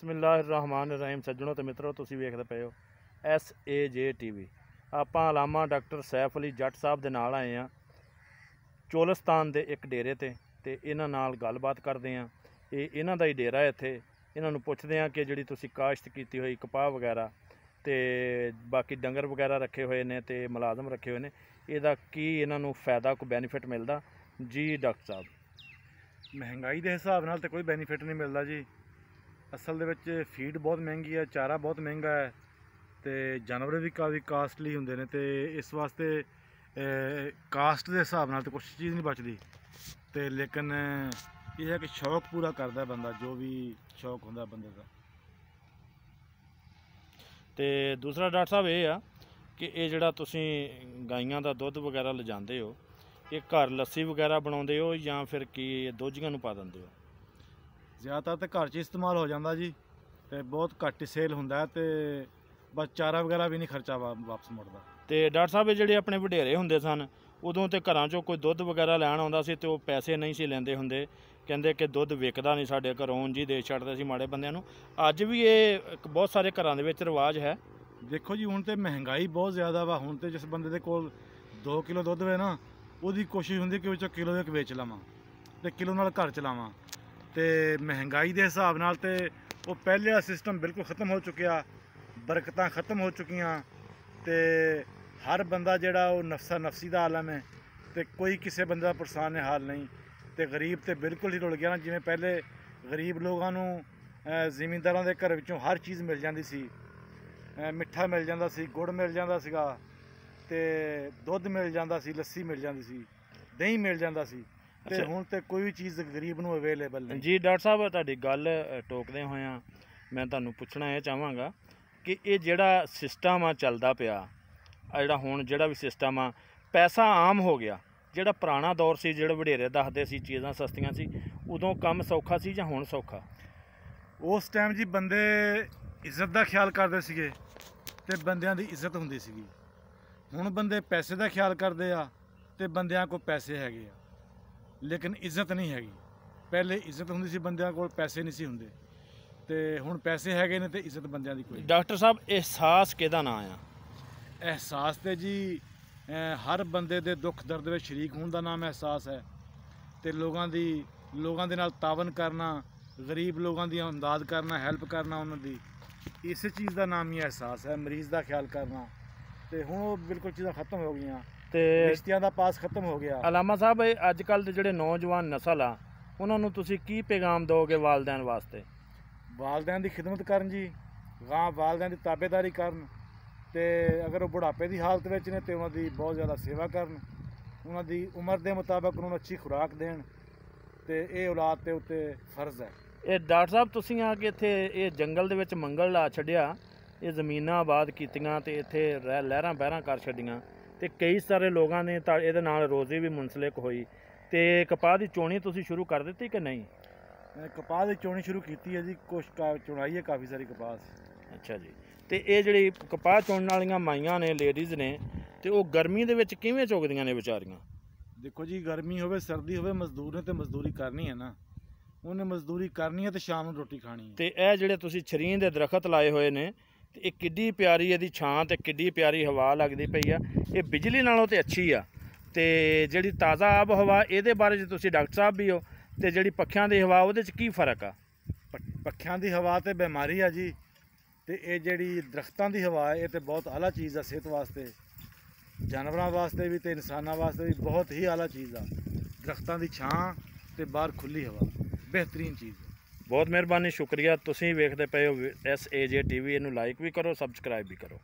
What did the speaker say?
ਬਿਸਮਿਲ੍ਲਾਹਿਰਰਹਿਮਾਨਿਰਰਹੀਮ ਸੱਜਣੋ ਤੇ ਮਿੱਤਰੋ, ਤੁਸੀਂ ਵੇਖਦੇ ਪਏ ਹੋ SAJ TV। ਆਪਾਂ ਅਲਾਮਾ ਡਾਕਟਰ ਸੈਫ ਅਲੀ ਜੱਟ ਸਾਹਿਬ ਦੇ ਨਾਲ ਆਏ ਹਾਂ ਚੋਲਿਸਤਾਨ ਦੇ ਇੱਕ ਡੇਰੇ ਤੇ ਇਹਨਾਂ ਨਾਲ ਗੱਲਬਾਤ ਕਰਦੇ ਹਾਂ। ਇਹ ਇਹਨਾਂ ਦਾ ਹੀ ਡੇਰਾ ਹੈ। ਇੱਥੇ ਇਹਨਾਂ ਨੂੰ ਪੁੱਛਦੇ ਹਾਂ ਕਿ ਜਿਹੜੀ ਤੁਸੀਂ ਕਾਸ਼ਤ ਕੀਤੀ ਹੋਈ ਕਪਾਹ ਵਗੈਰਾ ਤੇ ਬਾਕੀ ਡੰਗਰ ਵਗੈਰਾ ਰੱਖੇ ਹੋਏ ਨੇ ਤੇ ਮੁਲਾਜ਼ਮ ਰੱਖੇ ਹੋਏ ਨੇ, ਇਹਦਾ ਕੀ ਇਹਨਾਂ ਨੂੰ ਫਾਇਦਾ, ਕੋਈ ਬੈਨੀਫਿਟ ਮਿਲਦਾ ਜੀ? ਡਾਕਟਰ ਸਾਹਿਬ, ਮਹਿੰਗਾਈ ਦੇ ਹਿਸਾਬ ਨਾਲ ਤਾਂ ਕੋਈ ਬੈਨੀਫਿਟ ਨਹੀਂ ਮਿਲਦਾ ਜੀ। ਅਸਲ ਦੇ ਵਿੱਚ ਫੀਡ ਬਹੁਤ ਮਹਿੰਗੀ ਹੈ, ਚਾਰਾ ਬਹੁਤ ਮਹਿੰਗਾ ਹੈ ਤੇ ਜਾਨਵਰ ਵੀ ਕਾਫੀ ਕਾਸਟਲੀ ਹੁੰਦੇ ਨੇ, ਤੇ ਇਸ ਵਾਸਤੇ ਕਾਸਟ ਦੇ ਹਿਸਾਬ ਨਾਲ ਤਾਂ ਕੁਛ ਚੀਜ਼ ਨਹੀਂ ਬਚਦੀ। ਤੇ ਲੇਕਿਨ ਇਹ ਹੈ ਕਿ ਸ਼ੌਕ ਪੂਰਾ ਕਰਦਾ ਬੰਦਾ, ਜੋ ਵੀ ਸ਼ੌਕ ਹੁੰਦਾ ਬੰਦੇ ਦਾ। ਤੇ ਦੂਸਰਾ ਡਾਕਟਰ ਸਾਹਿਬ ਇਹ ਆ ਕਿ ਇਹ ਜਿਹੜਾ ਤੁਸੀਂ ਗਾਈਆਂ ਦਾ ਦੁੱਧ ਵਗੈਰਾ ਲਿਜਾਂਦੇ ਹੋ, ਇਹ ਘਰ ਲੱਸੀ ਵਗੈਰਾ ਬਣਾਉਂਦੇ ਹੋ ਜਾਂ ਫਿਰ ਕੀ ਦੋਜੀਆਂ ਨੂੰ ਪਾ ਦਿੰਦੇ ਹੋ? ਜ਼ਿਆਦਾਤਰ ਤਾਂ ਘਰ 'ਚ ਇਸਤੇਮਾਲ ਹੋ ਜਾਂਦਾ ਜੀ, ਤੇ ਬਹੁਤ ਘੱਟ ਸੇਲ ਹੁੰਦਾ, ਤੇ ਬਸ ਚਾਰਾ ਵਗੈਰਾ ਵੀ ਨਹੀਂ ਖਰਚਾ ਵਾਪਸ ਮੁੜਦਾ। ਤੇ ਡਾਕਟਰ ਸਾਹਿਬ, ਇਹ ਜਿਹੜੇ ਆਪਣੇ ਵਡੇਰੇ ਹੁੰਦੇ ਸਨ ਉਦੋਂ ਤੇ ਘਰਾਂ 'ਚੋਂ ਕੋਈ ਦੁੱਧ ਵਗੈਰਾ ਲੈਣ ਆਉਂਦਾ ਸੀ ਤੇ ਉਹ ਪੈਸੇ ਨਹੀਂ ਸੀ ਲੈਂਦੇ ਹੁੰਦੇ, ਕਹਿੰਦੇ ਕਿ ਦੁੱਧ ਵਿਕਦਾ ਨਹੀਂ ਸਾਡੇ ਘਰੋਂ, ਜੀ ਦੇ ਛੱਡਦੇ ਸੀ ਮਾੜੇ ਬੰਦਿਆਂ ਨੂੰ। ਅੱਜ ਵੀ ਇਹ ਬਹੁਤ ਸਾਰੇ ਘਰਾਂ ਦੇ ਵਿੱਚ ਰਿਵਾਜ ਹੈ। ਦੇਖੋ ਜੀ, ਹੁਣ ਤੇ ਮਹਿੰਗਾਈ ਬਹੁਤ ਜ਼ਿਆਦਾ ਵਾ। ਹੁਣ ਤੇ ਜਿਸ ਬੰਦੇ ਦੇ ਕੋਲ 2 ਕਿਲੋ ਦੁੱਧ ਵੇ ਨਾ, ਉਹਦੀ ਕੋਸ਼ਿਸ਼ ਹੁੰਦੀ ਕਿ ਵਿੱਚੋਂ ਕਿਲੋ ਇੱਕ ਵੇਚ ਲਵਾਂ ਤੇ ਕਿਲੋ ਨਾਲ ਘਰ ਚਲਾਵਾਂ। ਤੇ ਮਹਿੰਗਾਈ ਦੇ ਹਿਸਾਬ ਨਾਲ ਤੇ ਉਹ ਪਹਿਲੇ ਵਾਲਾ ਸਿਸਟਮ ਬਿਲਕੁਲ ਖ਼ਤਮ ਹੋ ਚੁੱਕਿਆ, ਬਰਕਤਾਂ ਖ਼ਤਮ ਹੋ ਚੁੱਕੀਆਂ, ਤੇ ਹਰ ਬੰਦਾ ਜਿਹੜਾ ਉਹ ਨਫਸਾ ਨਫਸੀ ਦਾ ਆਲਮ ਹੈ, ਤੇ ਕੋਈ ਕਿਸੇ ਬੰਦੇ ਦਾ ਪਰੇਸ਼ਾਨ ਹਾਲ ਨਹੀਂ। ਤੇ ਗਰੀਬ ਤੇ ਬਿਲਕੁਲ ਹੀ ਰੁਲ ਗਿਆ ਨਾ। ਜਿਵੇਂ ਪਹਿਲੇ ਗਰੀਬ ਲੋਕਾਂ ਨੂੰ ਜ਼ਿਮੀਂਦਾਰਾਂ ਦੇ ਘਰ ਵਿੱਚੋਂ ਹਰ ਚੀਜ਼ ਮਿਲ ਜਾਂਦੀ ਸੀ, ਮਿੱਠਾ ਮਿਲ ਜਾਂਦਾ ਸੀ, ਗੁੜ ਮਿਲ ਜਾਂਦਾ ਸੀਗਾ, ਤੇ ਦੁੱਧ ਮਿਲ ਜਾਂਦਾ ਸੀ, ਲੱਸੀ ਮਿਲ ਜਾਂਦੀ ਸੀ, ਦਹੀਂ ਮਿਲ ਜਾਂਦਾ ਸੀ। ਤੇ ਹੁਣ ਤੇ ਕੋਈ ਵੀ ਚੀਜ਼ ਗਰੀਬ ਨੂੰ ਅਵੇਲੇਬਲ ਨਹੀਂ ਜੀ। ਡਾਕਟਰ ਸਾਹਿਬ, ਤੁਹਾਡੀ ਗੱਲ ਟੋਕਦੇ ਹੋਇਆਂ ਮੈਂ ਤੁਹਾਨੂੰ ਪੁੱਛਣਾ ਇਹ ਚਾਹਾਂਗਾ ਕਿ ਇਹ ਜਿਹੜਾ ਸਿਸਟਮ ਆ ਚੱਲਦਾ ਪਿਆ, ਜਿਹੜਾ ਹੁਣ ਜਿਹੜਾ ਵੀ ਸਿਸਟਮ ਆ, ਪੈਸਾ ਆਮ ਹੋ ਗਿਆ। ਜਿਹੜਾ ਪੁਰਾਣਾ ਦੌਰ ਸੀ, ਜਿਹੜੇ ਵਡੇਰੇ ਦੱਸਦੇ ਸੀ ਚੀਜ਼ਾਂ ਸਸਤੀਆਂ ਸੀ, ਉਦੋਂ ਕੰਮ ਸੌਖਾ ਸੀ ਜਾਂ ਹੁਣ ਸੌਖਾ? ਉਸ ਟਾਈਮ ਜੀ ਬੰਦੇ ਇੱਜ਼ਤ ਦਾ ਖਿਆਲ ਕਰਦੇ ਸੀਗੇ ਤੇ ਬੰਦਿਆਂ ਦੀ ਇੱਜ਼ਤ ਹੁੰਦੀ ਸੀਗੀ। ਹੁਣ ਬੰਦੇ ਪੈਸੇ ਦਾ ਖਿਆਲ ਕਰਦੇ ਆ ਤੇ ਬੰਦਿਆਂ ਕੋਲ ਪੈਸੇ ਹੈਗੇ ਆ, ਲੇਕਿਨ ਇੱਜ਼ਤ ਨਹੀਂ ਹੈਗੀ। ਪਹਿਲੇ ਇੱਜ਼ਤ ਹੁੰਦੀ ਸੀ, ਬੰਦਿਆਂ ਕੋਲ ਪੈਸੇ ਨਹੀਂ ਸੀ ਹੁੰਦੇ, ਤੇ ਹੁਣ ਪੈਸੇ ਹੈਗੇ ਨੇ ਤੇ ਇੱਜ਼ਤ ਬੰਦਿਆਂ ਦੀ ਕੋਈ। ਡਾਕਟਰ ਸਾਹਿਬ, ਅਹਿਸਾਸ ਕਿਹਦਾ ਨਾਂ ਆ? ਅਹਿਸਾਸ ਤੇ ਜੀ ਹਰ ਬੰਦੇ ਦੇ ਦੁੱਖ ਦਰਦ ਵਿੱਚ ਸ਼ਰੀਕ ਹੋਣ ਦਾ ਨਾਮ ਅਹਿਸਾਸ ਹੈ, ਤੇ ਲੋਕਾਂ ਦੇ ਨਾਲ ਤਾਵਨ ਕਰਨਾ, ਗਰੀਬ ਲੋਕਾਂ ਦੀ ਇਮਦਾਦ ਕਰਨਾ, ਹੈਲਪ ਕਰਨਾ ਉਹਨਾਂ ਦੀ, ਇਸੇ ਚੀਜ਼ ਦਾ ਨਾਮ ਹੀ ਅਹਿਸਾਸ ਹੈ। ਮਰੀਜ਼ ਦਾ ਖਿਆਲ ਕਰਨਾ, ਤੇ ਹੁਣ ਉਹ ਬਿਲਕੁਲ ਚੀਜ਼ਾਂ ਖਤਮ ਹੋ ਗਈਆਂ, ਤੇ ਰਿਸ਼ਤਿਆਂ ਦਾ ਪਾਸ ਖਤਮ ਹੋ ਗਿਆ। ਅਲਾਮਾ ਸਾਹਿਬ, ਅੱਜ ਕੱਲ੍ਹ ਦੇ ਜਿਹੜੇ ਨੌਜਵਾਨ ਨਸਲ ਆ, ਉਹਨਾਂ ਨੂੰ ਤੁਸੀਂ ਕੀ ਪੈਗਾਮ ਦਿਓਗੇ ਵਾਲਦੈਨ ਵਾਸਤੇ? ਵਾਲਦੈਨ ਦੀ ਖਿਦਮਤ ਕਰਨ ਜੀ, ਵਾਲਦੈਨ ਦੀ ਤਾਬੇਦਾਰੀ ਕਰਨ, ਤੇ ਅਗਰ ਉਹ ਬੁਢਾਪੇ ਦੀ ਹਾਲਤ ਵਿੱਚ ਨੇ ਤੇ ਉਹਨਾਂ ਦੀ ਬਹੁਤ ਜ਼ਿਆਦਾ ਸੇਵਾ ਕਰਨ, ਉਹਨਾਂ ਦੀ ਉਮਰ ਦੇ ਮੁਤਾਬਕ ਉਹਨਾਂ ਨੂੰ ਅੱਛੀ ਖੁਰਾਕ ਦੇਣ, ਤੇ ਇਹ ਔਲਾਦ ਦੇ ਉੱਤੇ ਫਰਜ਼ ਹੈ। ਇਹ ਡਾਕਟਰ ਸਾਹਿਬ, ਤੁਸੀਂ ਆ ਕੇ ਇੱਥੇ ਇਹ ਜੰਗਲ ਦੇ ਵਿੱਚ ਮੰਗਲ ਲਾ ਛੱਡਿਆ, ਇਹ ਜ਼ਮੀਨਾਂ ਆਬਾਦ ਕੀਤੀਆਂ ਤੇ ਇੱਥੇ ਲਹਿਰਾਂ ਬਹਿਰਾਂ ਕਰ ਛੱਡੀਆਂ, ਤੇ ਕਈ ਸਾਰੇ ਲੋਕਾਂ ਨੇ ਤਾਂ ਇਹਦੇ ਨਾਲ ਰੋਜ਼ੀ ਵੀ ਮੁਨਸਲਿਕ ਹੋਈ। ਤੇ ਕਪਾਹ ਦੀ ਚੋਣੀ ਤੁਸੀਂ ਸ਼ੁਰੂ ਕਰ ਦਿੱਤੀ ਕਿ ਨਹੀਂ? ਕਪਾਹ ਦੀ ਚੋਣੀ ਸ਼ੁਰੂ ਕੀਤੀ ਹੈ ਜੀ, ਕੁਛ ਚੁਣਾਈ ਹੈ ਕਾਫੀ ਸਾਰੀ ਕਪਾਹ। ਅੱਛਾ ਜੀ। ਤੇ ਇਹ ਜਿਹੜੀ ਕਪਾਹ ਚੁਣਨ ਵਾਲੀਆਂ ਮਾਈਆਂ ਨੇ, ਲੇਡੀਜ਼ ਨੇ, ਤੇ ਉਹ ਗਰਮੀ ਦੇ ਵਿੱਚ ਕਿਵੇਂ ਚੁਗਦੀਆਂ ਨੇ ਵਿਚਾਰੀਆਂ? ਦੇਖੋ ਜੀ, ਗਰਮੀ ਹੋਵੇ ਸਰਦੀ ਹੋਵੇ, ਮਜ਼ਦੂਰ ਨੇ ਤੇ ਮਜ਼ਦੂਰੀ ਕਰਨੀ ਹੈ ਨਾ, ਉਹਨੇ ਮਜ਼ਦੂਰੀ ਕਰਨੀ ਹੈ ਤੇ ਸ਼ਾਮ ਨੂੰ ਰੋਟੀ ਖਾਣੀ ਹੈ। ਤੇ ਇਹ ਜਿਹੜੇ ਤੁਸੀਂ ਛਰੀਂ ਦੇ ਦਰਖਤ ਲਾਏ ਹੋਏ ਨੇ, ਤੇ ਇਹ ਕਿੱਡੀ ਪਿਆਰੀ ਇਹਦੀ ਛਾਂ ਤੇ ਕਿੱਡੀ ਪਿਆਰੀ ਹਵਾ ਲੱਗਦੀ ਪਈ ਆ। ਇਹ ਬਿਜਲੀ ਨਾਲੋਂ ਤੇ ਅੱਛੀ ਆ। ਤੇ ਜਿਹੜੀ ਤਾਜ਼ਾ ਆਬ ਹਵਾ, ਇਹਦੇ ਬਾਰੇ 'ਚ ਤੁਸੀਂ ਡਾਕਟਰ ਸਾਹਿਬ ਵੀ ਹੋ, ਤੇ ਜਿਹੜੀ ਪੱਖਿਆਂ ਦੀ ਹਵਾ, ਉਹਦੇ 'ਚ ਕੀ ਫ਼ਰਕ ਆ? ਪੱਖਿਆਂ ਦੀ ਹਵਾ ਤੇ ਬਿਮਾਰੀ ਆ ਜੀ, ਤੇ ਇਹ ਜਿਹੜੀ ਦਰਖਤਾਂ ਦੀ ਹਵਾ ਹੈ, ਇਹ ਤੇ ਬਹੁਤ ਆਲਾ ਚੀਜ਼ ਆ ਸਿਹਤ ਵਾਸਤੇ, ਜਾਨਵਰਾਂ ਵਾਸਤੇ ਵੀ ਤੇ ਇਨਸਾਨਾਂ ਵਾਸਤੇ ਵੀ ਬਹੁਤ ਹੀ ਆਲਾ ਚੀਜ਼ ਆ। ਦਰਖਤਾਂ ਦੀ ਛਾਂ ਤੇ ਬਾਹਰ ਖੁੱਲੀ ਹਵਾ ਬਿਹਤਰੀਨ ਚੀਜ਼ ਹੈ। ਬਹੁਤ ਮਿਹਰਬਾਨੀ, ਸ਼ੁਕਰੀਆ। ਤੁਸੀਂ ਵੇਖਦੇ ਪਏ ਹੋ SAJ TV। ਇਹਨੂੰ ਲਾਈਕ ਵੀ ਕਰੋ, ਸਬਸਕ੍ਰਾਈਬ ਵੀ ਕਰੋ।